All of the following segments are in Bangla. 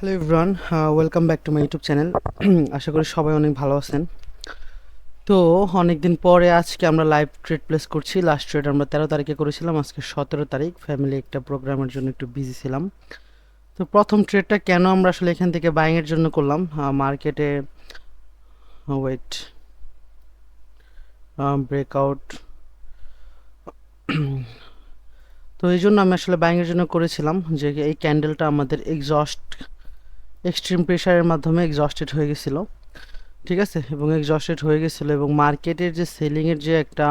Hello everyone, welcome back to my YouTube channel. আশা করি সবাই অনেক ভালো আছেন। তো অনেকদিন পরে আজকে আমরা লাইভ ট্রেড প্লেস করছি। লাস্ট ট্রেড আমরা 13 তারিখে করেছিলাম, আজকে 17 তারিখ। ফ্যামিলি একটা প্রোগ্রামের জন্য একটু বিজি ছিলাম। তো প্রথম ট্রেডটা কেন আমরা আসলে এখান থেকে বাইংয়ের জন্য করলাম, মার্কেটে ওয়েট ব্রেকআউট, তো এই জন্য আমি আসলে বাইংয়ের জন্য করেছিলাম যে এই ক্যান্ডেলটা আমাদের এক্সট্রিম প্রেশারের মাধ্যমে এক্সস্টেড হয়ে গেছিলো, ঠিক আছে, এবং এক্সস্টেড হয়ে গেছিলো এবং মার্কেটের যে সেলিংয়ের যে একটা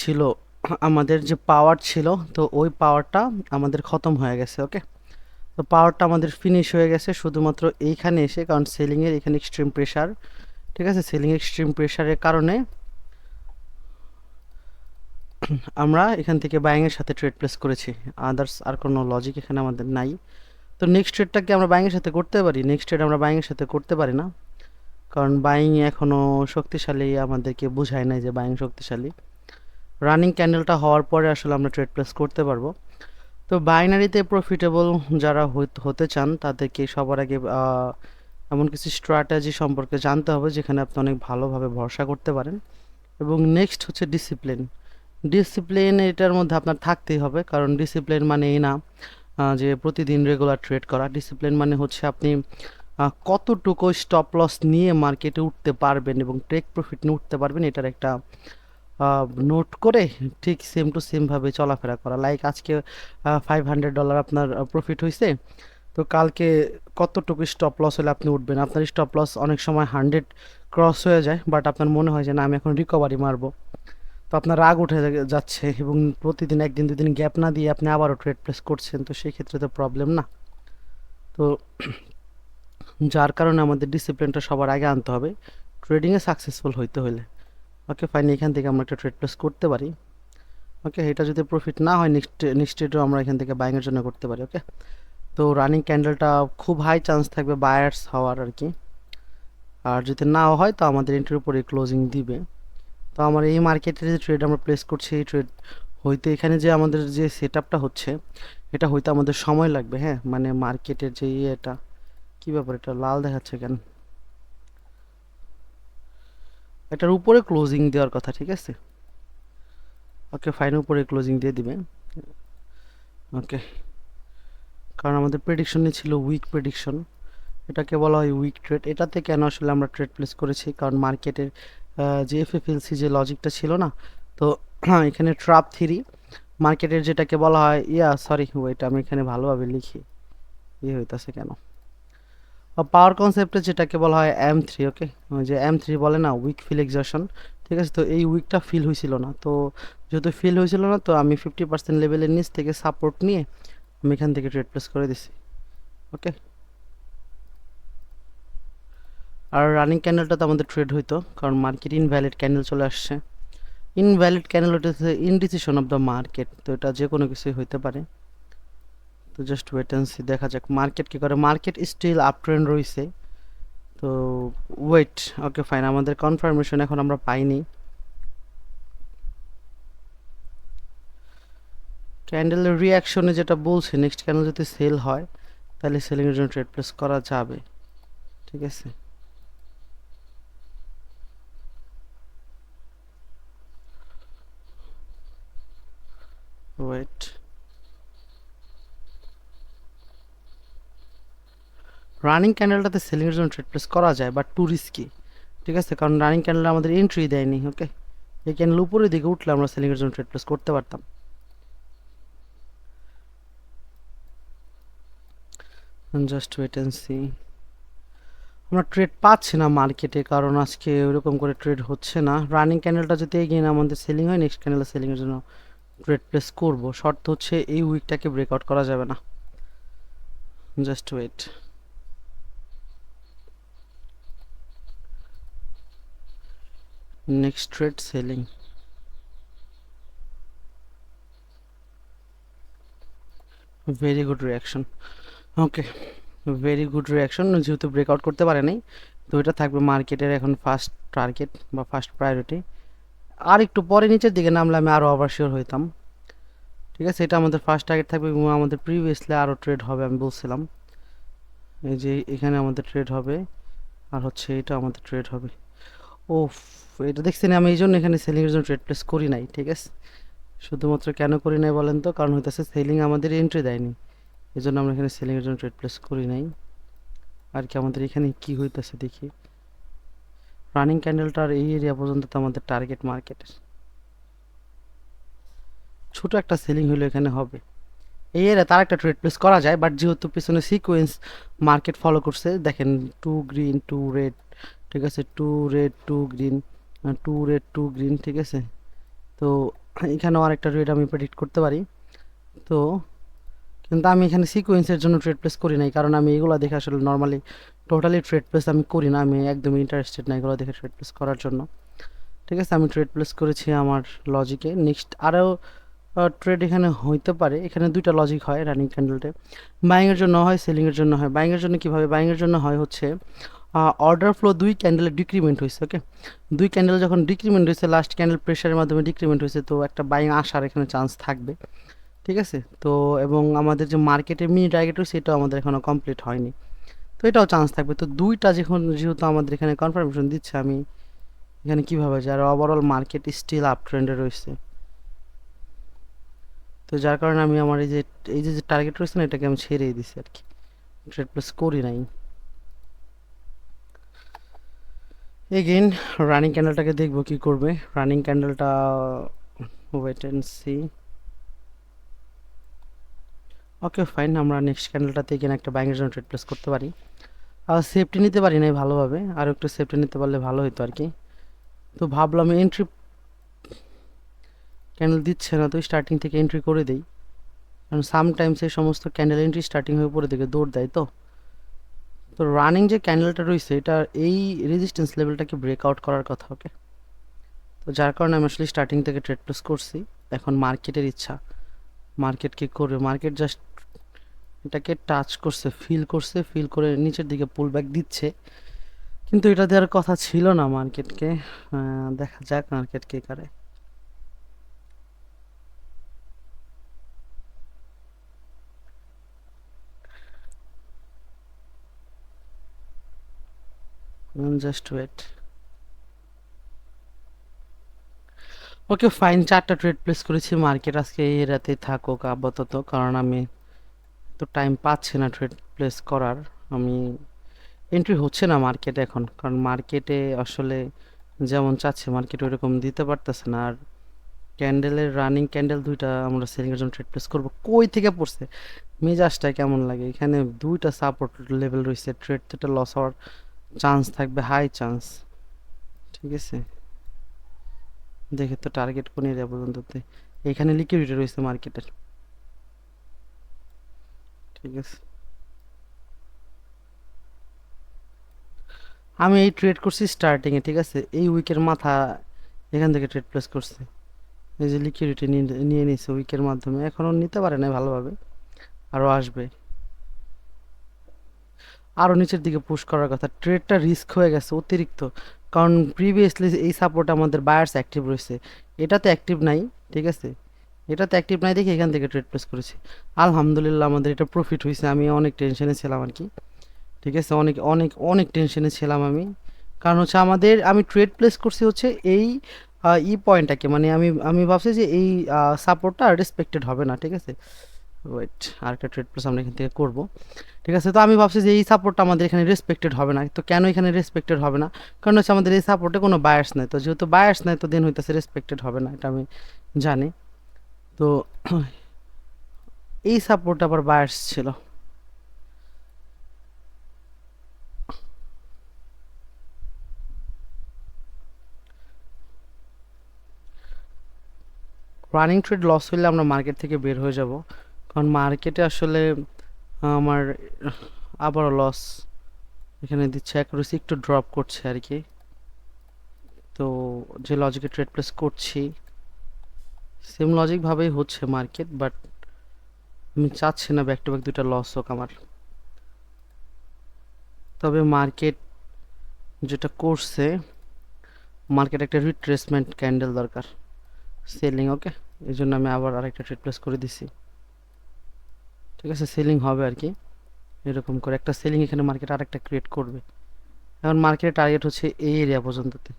ছিল, আমাদের যে পাওয়ার ছিল, তো ওই পাওয়ারটা আমাদের খতম হয়ে গেছে। ওকে, তো পাওয়ারটা আমাদের ফিনিশ হয়ে গেছে শুধুমাত্র এইখানে এসে, কারণ সেলিংয়ের এখানে এক্সট্রিম প্রেশার, ঠিক আছে, সেলিং এক্সট্রিম প্রেশারের কারণে আমরা এখান থেকে বাইংয়ের সাথে ট্রেড প্লেস করেছি। আদার্স আর কোনো লজিক এখানে আমাদের নাই। তো নেক্সট ট্রেডটা কি আমরা বাইংয়ের সাথে করতে পারি? নেক্সট ট্রেড আমরা বাইংয়ের সাথে করতে পারি না, কারণ বাইং এখনও শক্তিশালী আমাদেরকে বোঝায় নাই যে বাইং শক্তিশালী। রানিং ক্যান্ডেলটা হওয়ার পরে আসলে আমরা ট্রেড প্লেস করতে পারবো। তো বাইনারিতে প্রফিটেবল যারা হতে চান তাদেরকে সবার আগে এমন কিছু স্ট্র্যাটেজি সম্পর্কে জানতে হবে যেখানে আপনি অনেক ভালোভাবে ভরসা করতে পারেন। এবং নেক্সট হচ্ছে ডিসিপ্লিন। ডিসিপ্লিন এটার মধ্যে আপনার থাকতেই হবে, কারণ ডিসিপ্লিন মানে এই না যে প্রতিদিন রেগুলার ট্রেড করা। ডিসিপ্লিন মানে হচ্ছে আপনি কতটুকু স্টপ লস নিয়ে মার্কেটে উঠতে পারবেন এবং টেক প্রফিট নিয়ে উঠতে পারবেন, এটার একটা নোট করে ঠিক সেম টু সেমভাবে চলাফেরা করা। লাইক আজকে $500 আপনার প্রফিট হয়েছে, তো কালকে কতটুকু স্টপ লস হলে আপনি উঠবেন। আপনার স্টপ লস অনেক সময় 100 ক্রস হয়ে যায়, বাট আপনার মনে হয় যে না, আমি এখন রিকভারি মারবো, তো আপনার রাগ উঠে যাচ্ছে এবং প্রতিদিন একদিন দুদিন গ্যাপ না দিয়ে আপনি আবারও ট্রেড প্লেস করছেন, তো সেই ক্ষেত্রে তো প্রবলেম না। তো যার কারণে আমাদের ডিসিপ্লিনটা সবার আগে আনতে হবে ট্রেডিংয়ে সাকসেসফুল হইতে হলে। ওকে ফাইন, এখান থেকে আমরা একটা ট্রেড প্লেস করতে পারি। ওকে, এটা যদি প্রফিট না হয় নেক্সট ডেটও আমরা এখান থেকে বাইংয়ের জন্য করতে পারি। ওকে, তো রানিং ক্যান্ডেলটা খুব হাই চান্স থাকবে বায়ার্স হওয়ার আর কি। আর যদি নাও হয় তো আমাদের এন্ট্রির উপরে ক্লোজিং দিবে। তো আমার এই মার্কেটের যে ট্রেড আমরা প্লেস করছি, এই ট্রেড হইতে এখানে যে আমাদের যে সেট আপটা হচ্ছে, এটা হইতে আমাদের সময় লাগবে। হ্যাঁ, মানে মার্কেটের যে এটা কী ব্যাপার, এটা লাল দেখাচ্ছে কেন? এটার উপরে ক্লোজিং দেওয়ার কথা, ঠিক আছে। ওকে ফাইন, উপরে ক্লোজিং দিয়ে দিবে। ওকে, কারণ আমাদের প্রেডিকশনে ছিল উইক প্রেডিকশন, এটাকে বলা হয় উইক ট্রেড। এটাতে কেন আসলে আমরা ট্রেড প্লেস করেছি, কারণ মার্কেটের যে এফএফএলসি যে লজিকটা ছিল না, তো এখানে ট্রাপ থিরি মার্কেটের যেটাকে বলা হয়, সরি ওয়েট, আমি এখানে ভালোভাবে লিখি, হইতাছে কেন, পাওয়ার কনসেপ্টে যেটাকে বলা হয় M3। ওকে, ওই যে M3 বলে না, উইক ফিল এক্সর্শন, ঠিক আছে। তো এই উইকটা ফিল হয়েছিল না, তো যেহেতু ফিল হয়েছিল না, তো আমি 50% লেভেলের নিচ থেকে সাপোর্ট নিয়ে আমি এখান থেকে ট্রেড প্লেস করে দিছি। ওকে, আর রানিং ক্যান্ডেলটা তো আমাদের ট্রেড হইতো, কারণ মার্কেট ইনভ্যালিড ক্যান্ডেল চলে আসছে। ইনভ্যালিড ক্যান্ডেল ওটা হচ্ছে ইনডিসিশন অফ দ্য মার্কেট, তো এটা যে কোনো কিছুই হইতে পারে। তো জাস্ট ওয়েট অ্যান্ড সি, দেখা যাক মার্কেট কী করে। মার্কেট স্টিল আপ ট্রেন্ড রয়েছে, তো ওয়েট। ওকে ফাইন, আমাদের কনফার্মেশন এখন আমরা পাইনি। ক্যান্ডেলের রিয়াকশনে যেটা বলছে, নেক্সট ক্যান্ডেল যদি সেল হয় তাহলে সেলিংয়ের জন্য ট্রেড প্লেস করা যাবে, ঠিক আছে। ওয়েট, রানিং ক্যান্ডেলটাতে সেলিংয়ের জন্য ট্রেড প্লেস করা যায়, বাট টু রিস্কি, ঠিক আছে, কারণ রানিং ক্যান্ডেল আমাদের এন্ট্রি দেয়নি। ওকে, এই ক্যান্ডেল উপরের দিকে উঠলে আমরা সেলিংয়ের জন্য ট্রেড প্লেস করতে পারতাম। জাস্ট ওয়েট অ্যান্ড সি, আমরা ট্রেড পাচ্ছি না মার্কেটে, কারণ আজকে ওইরকম করে ট্রেড হচ্ছে না। রানিং ক্যান্ডেলটা যদি এগিয়ে আমাদের সেলিং হয়, নেক্সট ক্যান্ডেলে সেলিংয়ের জন্য ট্রেড প্লেস করব। শর্ত হচ্ছে এই উইকটাকে ব্রেকআউট করা যাবে না। Just wait, next trade selling, very good reaction. Okay, very good reaction, যেহেতু ব্রেকআউট করতে পারে নাই, তো এটা থাকবে মার্কেটের এখন ফার্স্ট টার্গেট বা ফার্স্ট প্রায়োরিটি। আর একটু পরে নিচের দিকে নামলে আমি আরও অবশ্যই হইতাম, ঠিক আছে। এটা আমাদের ফার্স্ট টার্গেট থাকবে এবং আমাদের প্রিভিয়াসলি আরও ট্রেড হবে আমি বলছিলাম। এই যে এখানে আমাদের ট্রেড হবে, আর হচ্ছে এটা আমাদের ট্রেড হবে। ওফ, এটা দেখছেন আমি এই জন্য এখানে সেলিংয়ের জন্য ট্রেড প্লেস করি নাই, ঠিক আছে। শুধুমাত্র কেন করি নাই বলেন তো, কারণ হইতেছে সেলিং আমাদের এন্ট্রি দেয়নি, এই জন্য আমরা এখানে সেলিংয়ের জন্য ট্রেড প্লেস করি নাই। আর কি আমাদের এখানে কি হইতেছে দেখি, রানিং ক্যান্ডেলটার এই এরিয়া পর্যন্ত তো আমাদের টার্গেট মার্কেটের, ছোট একটা সেলিং হলো এখানে হবে। এই এরিয়া তার একটা ট্রেড প্লেস করা যায়, বাট যেহেতু পিছনে সিকোয়েন্স মার্কেট ফলো করছে, দেখেন টু গ্রিন টু রেড, ঠিক আছে, two red two green, two red two green, ঠিক আছে। তো এখানেও আরেকটা রেড আমি প্রেডিক্ট করতে পারি। তো কিন্তু আমি এখানে সিকোয়েন্সের জন্য ট্রেড প্লেস করি নাই, কারণ আমি এগুলো দেখে আসলে নর্মালি টোটালি ট্রেড প্লেস আমি করি না, আমি একদমই ইন্টারেস্টেড না এগুলো দেখে ট্রেড প্লেস করার জন্য, ঠিক আছে। আমি ট্রেড প্লেস করেছি আমার লজিকে। নেক্সট আরও ট্রেড এখানে হইতে পারে, এখানে দুইটা লজিক হয় রানিং ক্যান্ডেলতে, বাইংয়ের জন্য হয় সেলিংয়ের জন্য হয়। বাইংয়ের জন্য কীভাবে, বাইংয়ের জন্য হয় হচ্ছে অর্ডার ফ্লো দুই ক্যান্ডেলের ডিক্রিমেন্ট হয়েছে, ওকে। দুই ক্যান্ডেল যখন ডিক্রিমেন্ট হয়েছে, লাস্ট ক্যান্ডেল প্রেশারের মাধ্যমে ডিক্রিমেন্ট হয়েছে, তো একটা বাইং আসার এখানে চান্স থাকবে, ঠিক আছে। তো এবং আমাদের যে মার্কেটের মিনি টার্গেট রয়েছে এটাও আমাদের এখনও কমপ্লিট হয়নি, তো এটাও চান্স থাকবে। তো দুইটা যখন যেহেতু আমাদের এখানে কনফার্মেশন দিচ্ছে, আমি এখানে কীভাবে যে আর ওভারঅল মার্কেট স্টিল আপ ট্রেন্ডে রয়েছে, তো যার কারণে আমি আমার এই যে টার্গেট রয়েছে না, এটাকে আমি ছেড়েই দিছি আর কি, ট্রেড প্লেস করি নাই। এগেইন রানিং ক্যান্ডেলটাকে দেখবো কি করবে, রানিং ক্যান্ডেলটা wait and see. Okay fine, আমরা নেক্সট ক্যান্ডেলটাতে এখানে একটা ব্যাঙ্কের জন্য ট্রেড প্লেস করতে পারি। আর সেফটি নিতে পারি নাই ভালোভাবে, আর একটু সেফটি নিতে পারলে ভালো হতো আর কি। তো ভাবলাম এন্ট্রি ক্যান্ডেল দিচ্ছে না, তো স্টার্টিং থেকে এন্ট্রি করে দেই, কারণ সামটাইমস এই সমস্ত ক্যান্ডেল এন্ট্রি স্টার্টিং হয়ে উপরে দিকে দৌড় দেয়। তো তো রানিং যে ক্যান্ডেলটা রয়েছে এটা এই রেজিস্ট্যান্স লেভেলটাকে ব্রেকআউট করার কথা, ওকে। তো যার কারণে আমি আসলে স্টার্টিং থেকে ট্রেড প্লেস করছি। এখন মার্কেটের ইচ্ছা, মার্কেট কি করবে, মার্কেট জাস্ট এটাকে টাচ করছে, ফিল করে নিচের দিকে পুল ব্যাক দিচ্ছে, কিন্তু এটা দেওয়ার কথা ছিল না মার্কেটকে। দেখা যাক মার্কেট কে করে। Just wait. ওকে ফাইন, চারটা ট্রেড প্লেস করেছি, মার্কেট আজকে এই রাতে থাকুক আপাতত, কারণ আমি তো টাইম পাচ্ছি না ট্রেড প্লেস করার। আমি এন্ট্রি হচ্ছে না মার্কেটে এখন, কারণ মার্কেটে আসলে যেমন চাচ্ছে মার্কেট ওইরকম দিতে পারতেছে না। আর ক্যান্ডেলের রানিং ক্যান্ডেল দুইটা আমরা সেলিংয়ের জন্য ট্রেড প্লেস করবো, কই থেকে পড়ছে, মেজাজটা কেমন লাগে। এখানে দুইটা সাপোর্ট লেভেল রয়েছে, ট্রেড তো এটা লস হওয়ার চান্স থাকবে, হাই চান্স, ঠিক আছে। দেখে তো টার্গেট কোন এরিয়া পর্যন্ত, এখানে লিকুইডিটি রয়েছে মার্কেটের, ঠিক আছে। আমি এই ট্রেড করছি স্টার্টিংয়ে, ঠিক আছে, এই উইকের মাথা এখান থেকে ট্রেড প্লেস করছি, এই যে লিকুইডিটি নিয়ে নিছে উইকের মাধ্যমে, এখনও নিতে পারে না ভালোভাবে, আরও আসবে, আরও নিচের দিকে পুশ করার কথা। ট্রেডটা রিস্ক হয়ে গেছে অতিরিক্ত, কারণ প্রিভিয়াসলি এই সাপোর্ট আমাদের বায়ার্স অ্যাক্টিভ রয়েছে, এটাতে অ্যাক্টিভ নাই, ঠিক আছে। এটাতে অ্যাক্টিভ নাই দেখে এখান থেকে ট্রেড প্লেস করেছি। আলহামদুলিল্লাহ আমাদের এটা প্রফিট হয়েছে, আমি অনেক টেনশনে ছিলাম আর কি, ঠিক আছে, অনেক অনেক অনেক টেনশনে ছিলাম আমি। কারণ হচ্ছে আমি ট্রেড প্লেস করছি হচ্ছে এই পয়েন্টটাকে, মানে আমি ভাবছি যে এই সাপোর্টটা রেসপেক্টেড হবে না, ঠিক আছে। ওয়েট, আরেকটা ট্রেড প্লেস আমরা এখান থেকে করবো, ঠিক আছে। তো আমি ভাবছি যে এই সাপোর্টটা আমাদের এখানে রেসপেক্টেড হবে না, তো কেন এখানে রেসপেক্টেড হবে না, কারণ হচ্ছে আমাদের এই সাপোর্টে কোনো বায়ার্স নাই, তো যেহেতু বায়ার্স নাই তো দেন হইতেছে রেসপেক্টেড হবে না, এটা আমি জানি। তো এই সাপোর্ট আবার বায়ার্স ছিল। রানিং ট্রেড লস হইলে আমরা মার্কেট থেকে বের হয়ে যাব, কারণ মার্কেটে আসলে আমার আবারও লস এখানে দিচ্ছে, অ্যাকুরেসি একটু ড্রপ করছে আর কি। তো যে লজিকে ট্রেড প্লেস করছি সেম লজিকভাবেই হচ্ছে মার্কেট, বাট আমি চাচ্ছি না ব্যাক টু ব্যাক দুইটা লস হোক আমার। তবে মার্কেট যেটা করছে, মার্কেট একটা রিট্রেসমেন্ট ক্যান্ডেল দরকার সেলিং, ওকে। এই জন্য আমি আবার আরেকটা ট্রেড প্লেস করে দিছি, ঠিক আছে, সেলিং হবে আর কি। এরকম করে একটা সেলিং এখানে মার্কেট আরেকটা ক্রিয়েট করবে। এখন মার্কেটের টার্গেট হচ্ছে এই এরিয়া পর্যন্ততে,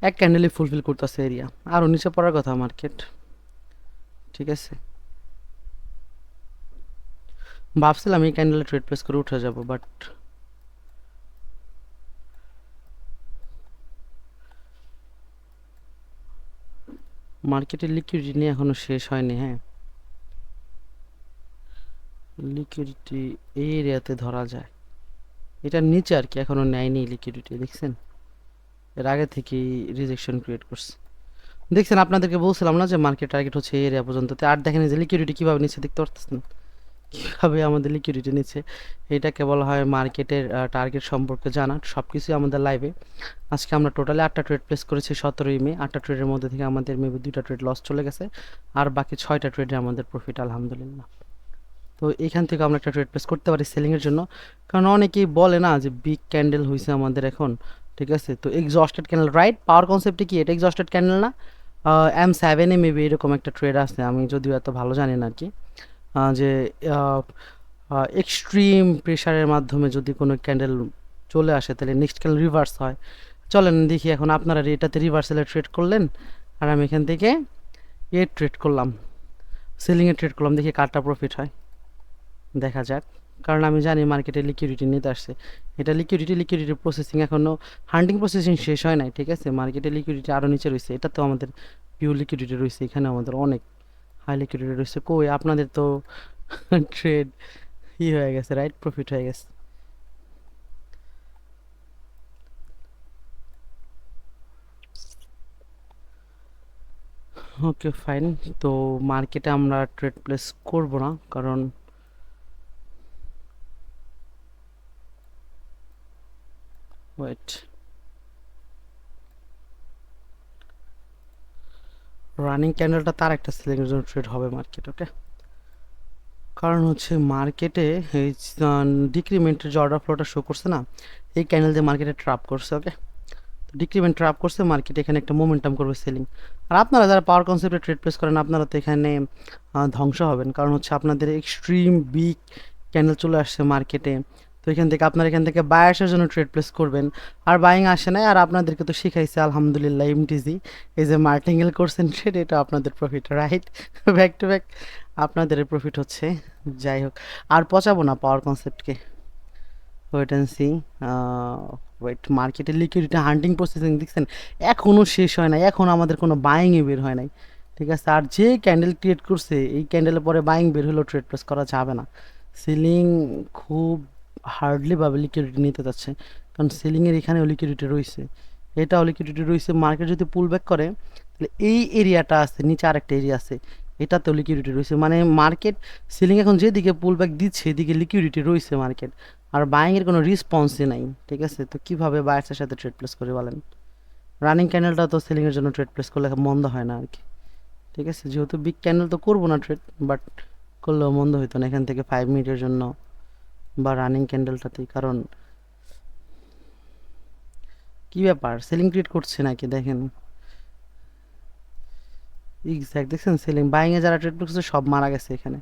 এক ক্যান্ডেলে ফুলফিল করতেছে এরিয়া, আরও নিচে পড়ার কথা মার্কেট। ঠিক আছে, ভাবছিলাম এই ক্যান্ডেলে ট্রেড প্লেস করে উঠে যাব, বাট মার্কেটের লিকুইডিটি নিয়ে এখনো শেষ হয়নি। হ্যাঁ, লিকুইডিটি এই এরিয়াতে ধরা যায়, এটার নিচে আর কি এখনো নেয়নি লিকুইডিটি, দেখছেন এর আগে থেকেই রিজেকশন ক্রিয়েট করছে। দেখছেন আপনাদেরকে বলছিলাম না যে মার্কেট টার্গেট হচ্ছে এই এরিয়া পর্যন্ত। আর দেখেন যে লিকুইডিটি কীভাবে নিচে দেখতে পারতেছেন, কীভাবে আমাদের লিকুইডিটি নিচ্ছে। এটাকে বলা হয় মার্কেটের টার্গেট সম্পর্কে জানা। সব কিছুই আমাদের লাইভে। আজকে আমরা টোটালি 8টা ট্রেড প্লেস করেছি 17ই মে। 8টা ট্রেডের মধ্যে থেকে আমাদের মেবি 2টা ট্রেড লস চলে গেছে, আর বাকি 6টা ট্রেডে আমাদের প্রফিট আলহামদুলিল্লাহ। তো এখান থেকে আমরা একটা ট্রেড প্লেস করতে পারি সেলিংয়ের জন্য, কারণ অনেকেই বলে না যে বিগ ক্যান্ডেল হয়েছে আমাদের এখন। ঠিক আছে, তো এক্সস্টেড ক্যান্ডেল, রাইট? পাওয়ার কনসেপ্টে কি এটা এক্সস্টেড ক্যান্ডেল না? M7-এ মেবি এরকম একটা ট্রেড আছে, আমি যদিও এত ভালো জানি না আর কি, যে এক্সট্রিম প্রেশারের মাধ্যমে যদি কোনো ক্যান্ডেল চলে আসে তাহলে নেক্সট ক্যান্ডেল রিভার্স হয়। চলেন দেখি এখন আপনারা এটাতে রিভার্সালে ট্রেড করলেন, আর আমি এখান থেকে ট্রেড করলাম, সেলিংয়ে ট্রেড করলাম, দেখি কারটা প্রফিট হয়, দেখা যাক। কারণ আমি জানি মার্কেটে লিকুইডিটি নিতে আসছে, এটা লিকুইডিটি প্রসেসিং এখনও হান্টিং প্রসেসিং শেষ হয় নাই। ঠিক আছে, মার্কেটে লিকুইডিটি আরও নিচে রয়েছে, এটা তো আমাদের পিওর লিকুইডিটি রয়েছে, এখানে আমাদের অনেক হাই লিকুইডিটি রয়েছে। কই আপনাদের তো ট্রেড হয়ে গেছে, রাইট? প্রফিট হয়ে গেছে। ওকে ফাইন, তো মার্কেটে আমরা ট্রেড প্লেস করব না, কারণ ওয়েট, রানিং ক্যান্ডেলটা তার একটা সেলিংয়ের জন্য ট্রেড হবে মার্কেট। ওকে, কারণ হচ্ছে মার্কেটে এই ডিক্রিমেন্টের যে অর্ডার ফ্লোটা শো করছে না, এই ক্যান্ডেল দিয়ে মার্কেটে ট্র্যাপ করছে। ওকে, ডিক্রিমেন্ট ট্র্যাপ করছে মার্কেট, এখানে একটা মোমেন্টাম করবে সেলিং। আর আপনারা যারা পাওয়ার কনসেপ্টে ট্রেড প্লেস করেন, আপনারা তো এখানে ধ্বংস হবেন, কারণ হচ্ছে আপনাদের এক্সট্রিম বিগ ক্যান্ডেল চলে আসছে মার্কেটে। তো এখান থেকে আপনারা এখান থেকে বায়াসের জন্য ট্রেড প্লেস করবেন, আর বাইং আসে না। আর আপনাদেরকে তো শিখাইছে আলহামদুলিল্লাহ এমটিজি, এই যে মার্টিঙ্গেল করছেন ট্রেড, এটা আপনাদের profit, right? Back to back আপনাদের প্রফিট হচ্ছে। যাই হোক, আর পচাবো না পাওয়ার কনসেপ্টকে, ওয়েট অ্যান্ড সি। ওয়েট, মার্কেটের লিকুইডিটি হান্টিং প্রসেসিং দেখছেন এখনও শেষ হয় নাই, এখন আমাদের কোনো বাইংয়ে বের হয় নাই। ঠিক আছে, আর যে ক্যান্ডেল ক্রিয়েট করছে এই ক্যান্ডেলের পরে বাইং বের হলেও ট্রেড প্লেস করা যাবে না। সিলিং খুব হার্ডলিভাবে লিকুইডিটি নিতে যাচ্ছে, কারণ সিলিংয়ের এখানেও লিকুইডিটি রয়েছে, এটাও লিকুইডিটি রয়েছে। মার্কেট যদি পুল ব্যাক করে তাহলে এই এরিয়াটা আছে, নিচে আরেকটা এরিয়া আছে, এটাতেও লিকুইডিটি রয়েছে। মানে মার্কেট সিলিং এখন যেদিকে পুল ব্যাক দিচ্ছে এদিকে লিকুইডিটি রয়েছে মার্কেট, আর বাইংয়ের কোনো রেসপন্সই নাই। ঠিক আছে, তো কীভাবে বায়ার্সের সাথে ট্রেড প্লেস করে বলেন? রানিং ক্যান্ডেলটা তো সেলিংয়ের জন্য ট্রেড প্লেস করলে মন্দ হয় না আর কি। ঠিক আছে, যেহেতু বিগ ক্যান্ডেল তো করবো না ট্রেড, বাট করলেও মন্দ হইতো না এখান থেকে 5 মিনিটের জন্য বা রানিং ক্যান্ডেলটাতেই। কারণ কি ব্যাপার, সেলিং ক্রিয়েট করছে নাকি দেখেন, এক্স্যাক্ট দেখছেন সেলিং। বাইংয়ে যারা ট্রেড করছে সব মারা গেছে এখানে।